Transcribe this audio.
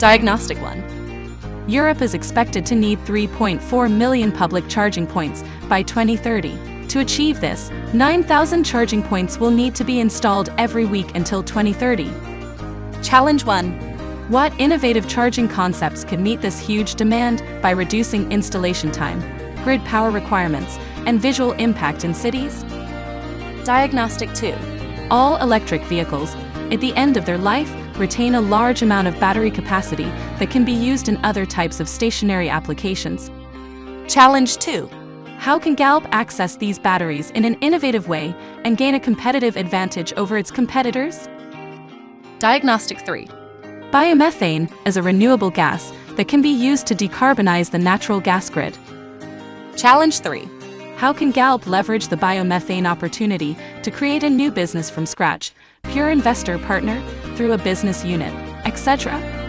Diagnostic 1. Europe is expected to need 3.4 million public charging points by 2030. To achieve this, 9,000 charging points will need to be installed every week until 2030. Challenge 1. What innovative charging concepts could meet this huge demand by reducing installation time, grid power requirements, and visual impact in cities? Diagnostic 2. All electric vehicles, at the end of their life, retain a large amount of battery capacity that can be used in other types of stationary applications. Challenge 2. How can Galp access these batteries in an innovative way and gain a competitive advantage over its competitors? Diagnostic 3. Biomethane is a renewable gas that can be used to decarbonize the natural gas grid. Challenge 3. How can Galp leverage the biomethane opportunity to create a new business from scratch, pure investor partner, through a business unit, etc.?